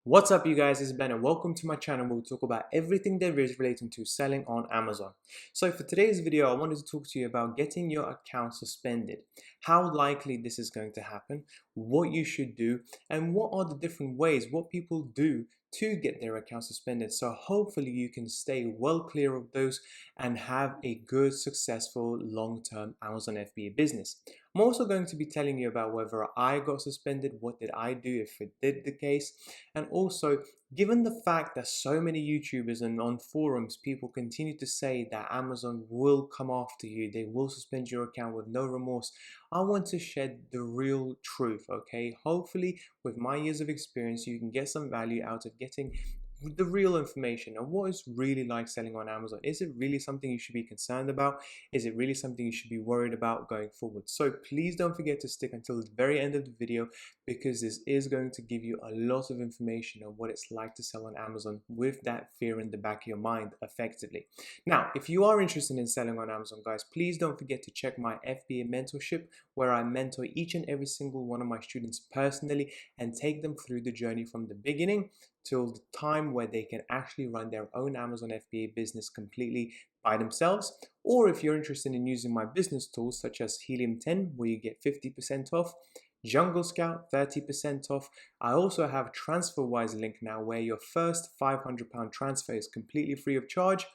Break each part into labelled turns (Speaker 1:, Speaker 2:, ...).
Speaker 1: What's up you guys, it's Ben and welcome to my channel where we talk about everything there is relating to selling on Amazon. So for today's video, I wanted to talk to you about getting your account suspended, how likely this is going to happen, what you should do, and what are the different ways, what people do to get their account suspended. So hopefully you can stay well clear of those and have a good, successful, long-term Amazon FBA business. I'm also going to be telling you about whether I got suspended, what did I do if it did the case, and also given the fact that so many YouTubers and on forums people continue to say that Amazon will come after you, they will suspend your account with no remorse, I want to shed the real truth, okay? Hopefully with my years of experience you can get some value out of getting the real information and what it's really like selling on Amazon. Is it really something you should be concerned about? Is it really something you should be worried about going forward? So please don't forget to stick until the very end of the video, because this is going to give you a lot of information on what it's like to sell on Amazon with that fear in the back of your mind effectively. Now, if you are interested in selling on Amazon, guys, please don't forget to check my FBA mentorship, where I mentor each and every single one of my students personally and take them through the journey from the beginning till the time where they can actually run their own Amazon FBA business completely by themselves. Or if you're interested in using my business tools such as Helium 10, where you get 50% off, Jungle Scout 30% off. I also have Transferwise link now, where your first £500 transfer is completely free of charge,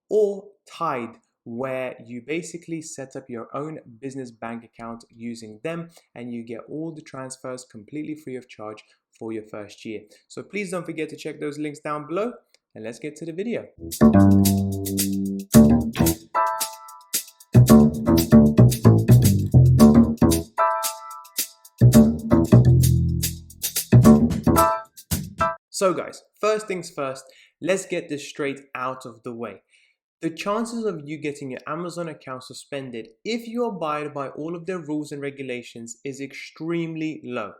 Speaker 1: or Tide, where you basically set up your own business bank account using them and you get all the transfers completely free of charge for your first year. So please don't forget to check those links down below, and let's get to the video. So guys, first things first, let's get this straight out of the way. The chances of you getting your Amazon account suspended if you abide by all of their rules and regulations is extremely low.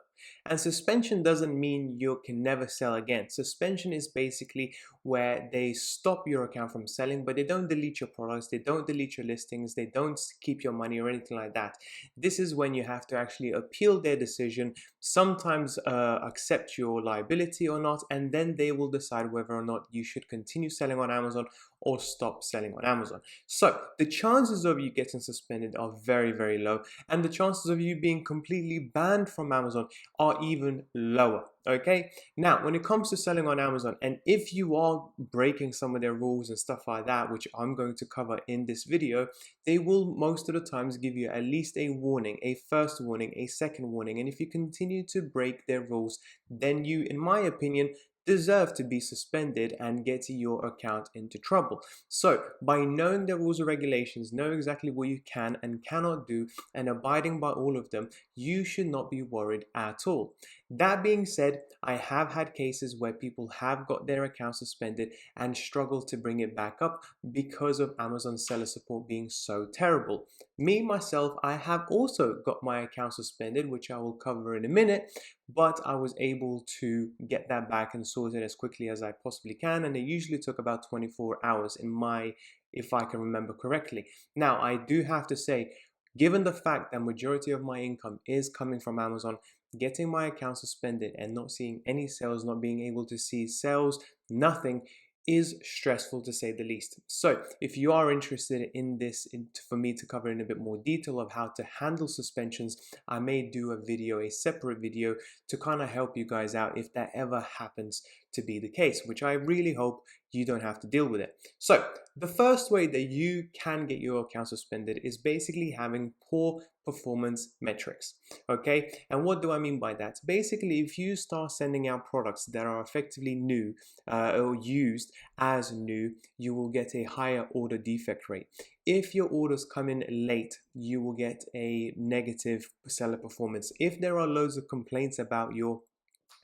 Speaker 1: And suspension doesn't mean you can never sell again. Suspension is basically where they stop your account from selling, but they don't delete your products, they don't delete your listings, they don't keep your money or anything like that. This is when you have to actually appeal their decision, sometimes accept your liability or not, and then they will decide whether or not you should continue selling on Amazon or stop selling on Amazon. So the chances of you getting suspended are very, very low, and the chances of you being completely banned from Amazon are even lower. Okay, now when it comes to selling on Amazon, and if you are breaking some of their rules and stuff like that, which I'm going to cover in this video, they will most of the times give you at least a warning, a first warning, a second warning, and if you continue to break their rules, then you, in my opinion, deserve to be suspended and get your account into trouble. So by knowing the rules and regulations, know exactly what you can and cannot do, and abiding by all of them, you should not be worried at all. That being said, I have had cases where people have got their account suspended and struggle to bring it back up because of Amazon seller support being so terrible. Me, myself, I have also got my account suspended, which I will cover in a minute, but I was able to get that back and sort it as quickly as I possibly can, and it usually took about 24 hours if I can remember correctly. Now, I do have to say, given the fact that majority of my income is coming from Amazon, getting my account suspended and not seeing any sales, not being able to see sales, nothing, is stressful to say the least. So if you are interested in this, for me to cover in a bit more detail of how to handle suspensions, I may do a separate video to kind of help you guys out if that ever happens to be the case, which I really hope you don't have to deal with it. So the first way that you can get your account suspended is basically having poor performance metrics. Okay, and what do I mean by that? Basically, if you start sending out products that are effectively new or used as new, you will get a higher order defect rate. If your orders come in late, you will get a negative seller performance. If there are loads of complaints about your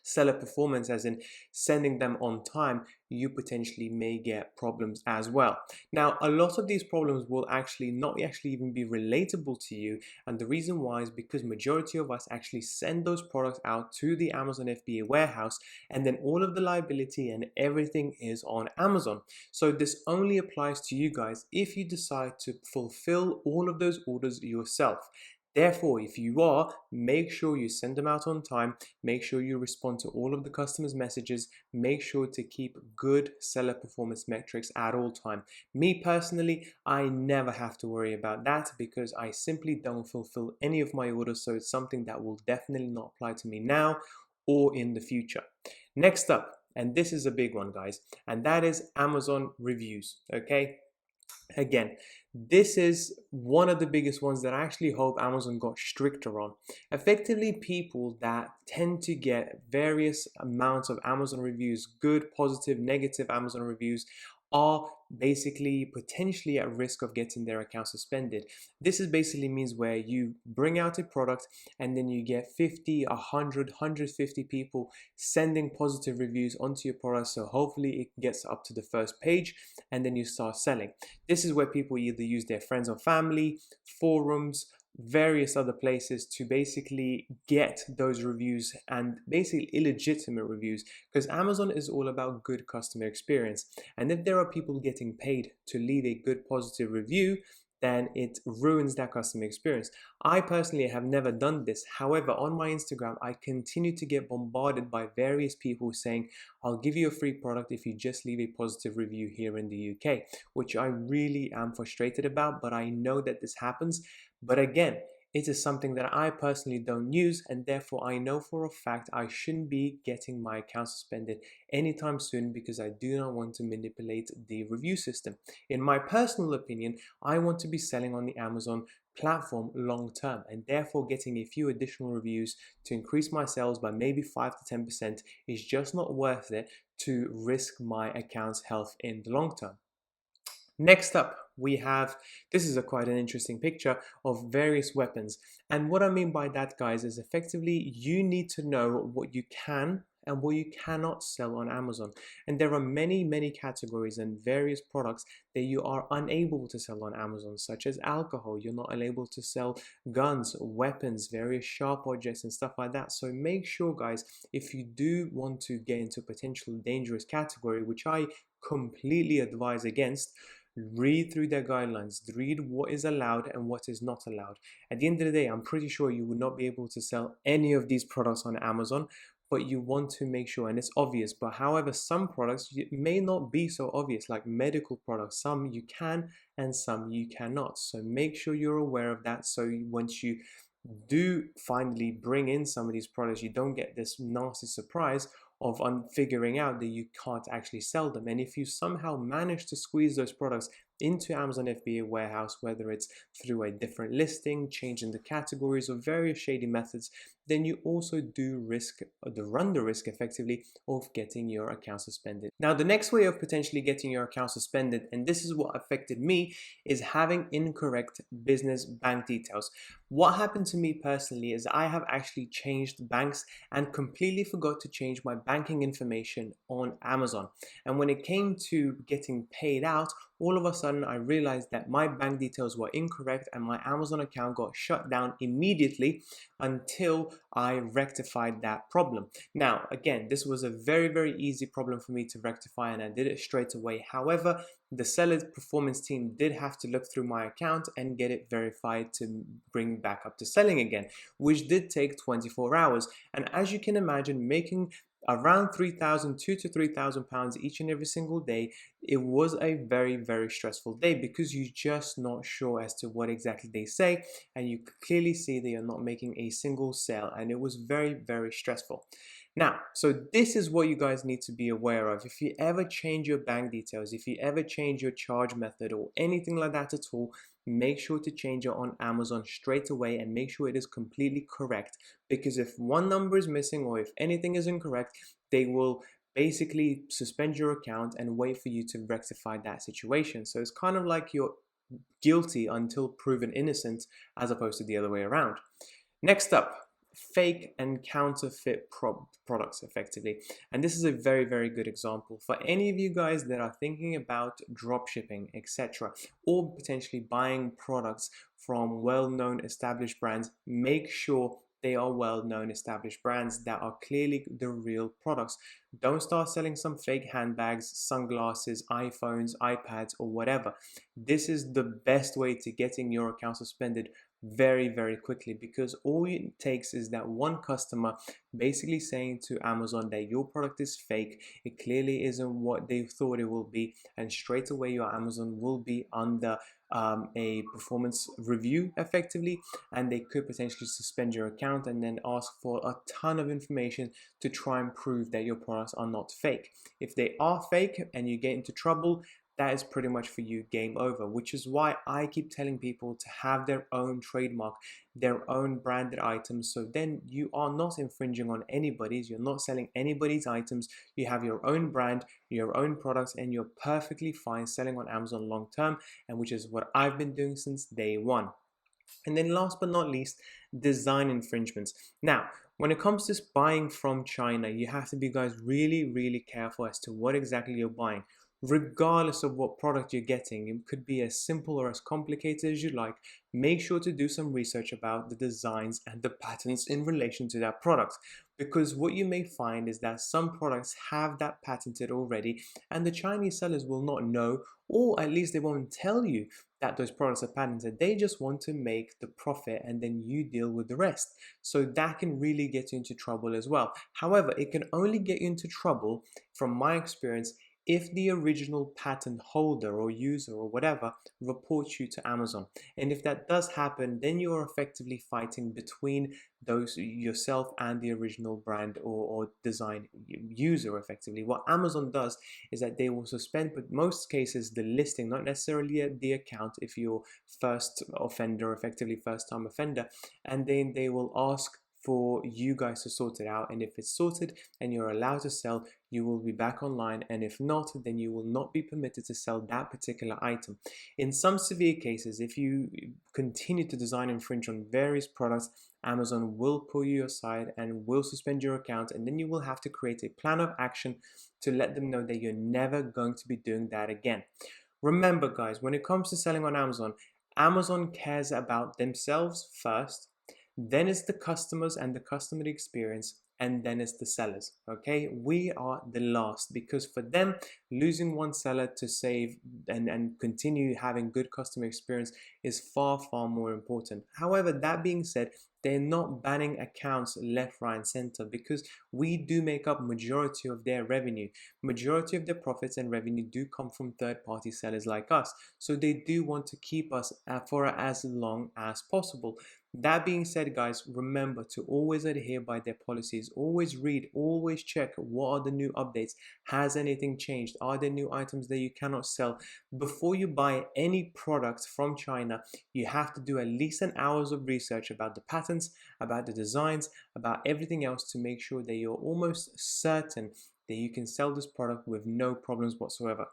Speaker 1: seller performance, as in sending them on time, you potentially may get problems as well. Now, a lot of these problems will not even be relatable to you, and the reason why is because majority of us actually send those products out to the Amazon FBA warehouse, and then all of the liability and everything is on Amazon. So this only applies to you guys if you decide to fulfill all of those orders yourself. Therefore, if you are, make sure you send them out on time, make sure you respond to all of the customers' messages, make sure to keep good seller performance metrics at all time. Me personally, I never have to worry about that because I simply don't fulfill any of my orders, so it's something that will definitely not apply to me now or in the future. Next up, and this is a big one, guys, and that is Amazon reviews, okay? Again, this is one of the biggest ones that I actually hope Amazon got stricter on. Effectively, people that tend to get various amounts of Amazon reviews, good, positive, negative Amazon reviews, are basically potentially at risk of getting their account suspended. This is basically means where you bring out a product and then you get 50, 100, 150 people sending positive reviews onto your product, so hopefully it gets up to the first page and then you start selling. This is where people either use their friends or family, forums, various other places to basically get those reviews, and basically illegitimate reviews, because Amazon is all about good customer experience. And if there are people getting paid to leave a good positive review, then it ruins that customer experience. I personally have never done this. However, on my Instagram, I continue to get bombarded by various people saying, I'll give you a free product if you just leave a positive review here in the UK, which I really am frustrated about, but I know that this happens. But again, it is something that I personally don't use, and therefore I know for a fact I shouldn't be getting my account suspended anytime soon because I do not want to manipulate the review system. In my personal opinion, I want to be selling on the Amazon platform long term, and therefore getting a few additional reviews to increase my sales by maybe 5 to 10% is just not worth it to risk my account's health in the long term. Next up, we have, this is quite an interesting picture of various weapons. And what I mean by that, guys, is effectively you need to know what you can and what you cannot sell on Amazon. And there are many, many categories and various products that you are unable to sell on Amazon, such as alcohol. You're not able to sell guns, weapons, various sharp objects and stuff like that. So make sure, guys, if you do want to get into a potential dangerous category, which I completely advise against, read through their guidelines, read what is allowed and what is not allowed. At the end of the day, I'm pretty sure you would not be able to sell any of these products on Amazon, but you want to make sure, and it's obvious, but however, some products may not be so obvious, like medical products. Some you can and some you cannot. So make sure you're aware of that, so once you do finally bring in some of these products, you don't get this nasty surprise of figuring out that you can't actually sell them. And if you somehow manage to squeeze those products into Amazon FBA warehouse, whether it's through a different listing, changing the categories, or various shady methods, then you also do run the risk effectively of getting your account suspended. Now, the next way of potentially getting your account suspended, and this is what affected me, is having incorrect business bank details. What happened to me personally is I have actually changed banks and completely forgot to change my banking information on Amazon. And when it came to getting paid out, all of a sudden I realized that my bank details were incorrect and my Amazon account got shut down immediately until I rectified that problem. Now, again, this was a very, very easy problem for me to rectify and I did it straight away. However, the seller's performance team did have to look through my account and get it verified to bring back up to selling again, which did take 24 hours. And as you can imagine, making around £2,000 to £3,000 each and every single day, it was a very, very stressful day because you're just not sure as to what exactly they say, and you clearly see they are not making a single sale, and it was very, very stressful. Now, so this is what you guys need to be aware of. If you ever change your bank details, if you ever change your charge method or anything like that at all, make sure to change it on Amazon straight away and make sure it is completely correct. Because if one number is missing or if anything is incorrect, they will basically suspend your account and wait for you to rectify that situation. So it's kind of like you're guilty until proven innocent, as opposed to the other way around. Next up, fake and counterfeit products effectively. And this is a very, very good example for any of you guys that are thinking about drop shipping, etc., or potentially buying products from well-known established brands. Make sure they are well-known established brands that are clearly the real products. Don't start selling some fake handbags, sunglasses, iPhones, iPads, or whatever. This is the best way to getting your account suspended very, very quickly, because all it takes is that one customer basically saying to Amazon that your product is fake, it clearly isn't what they thought it will be, and straight away your Amazon will be under a performance review effectively, and they could potentially suspend your account and then ask for a ton of information to try and prove that your products are not fake. If they are fake and you get into trouble, that is pretty much for you game over, which is why I keep telling people to have their own trademark, their own branded items, so then you are not infringing on anybody's, you're not selling anybody's items, you have your own brand, your own products, and you're perfectly fine selling on Amazon long term, and which is what I've been doing since day one. And then last but not least, design infringements. Now, when it comes to buying from China, you have to be, guys, really, really careful as to what exactly you're buying. Regardless of what product you're getting, it could be as simple or as complicated as you like. Make sure to do some research about the designs and the patents in relation to that product. Because what you may find is that some products have that patented already, and the Chinese sellers will not know, or at least they won't tell you that those products are patented. They just want to make the profit, and then you deal with the rest. So that can really get you into trouble as well. However, it can only get you into trouble, from my experience, if the original patent holder or user or whatever reports you to Amazon. And if that does happen, then you are effectively fighting between those, yourself and the original brand or design user effectively. What Amazon does is that they will suspend, but most cases, the listing, not necessarily the account if you're first offender, effectively first time offender, and then they will ask for you guys to sort it out, and if it's sorted and you're allowed to sell, you will be back online, and if not, then you will not be permitted to sell that particular item. In some severe cases, if you continue to design infringe on various products, Amazon will pull you aside and will suspend your account, and then you will have to create a plan of action to let them know that you're never going to be doing that again. Remember, guys, when it comes to selling on Amazon, Amazon cares about themselves first, then it's the customers and the customer experience, and then it's the sellers. Okay, we are the last, because for them, losing one seller to save and continue having good customer experience is far, far more important. However, that being said, they're not banning accounts left, right, and center, because we do make up majority of their revenue. Majority of their profits and revenue do come from third-party sellers like us, so they do want to keep us for as long as possible. That being said, guys, remember to always adhere by their policies. Always read, always check what are the new updates. Has anything changed? Are there new items that you cannot sell? Before you buy any product from China, you have to do at least an hour's of research about the patents, about the designs, about everything else, to make sure that you're almost certain that you can sell this product with no problems whatsoever.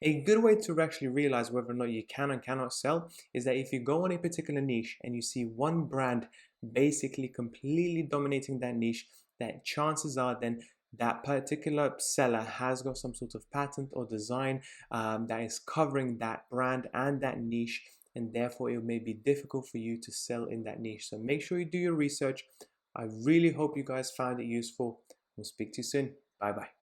Speaker 1: A good way to actually realize whether or not you can and cannot sell is that if you go on a particular niche and you see one brand basically completely dominating that niche, that chances are then that particular seller has got some sort of patent or design that is covering that brand and that niche, and therefore it may be difficult for you to sell in that niche. So make sure you do your research. I really hope you guys found it useful. We'll speak to you soon. Bye bye.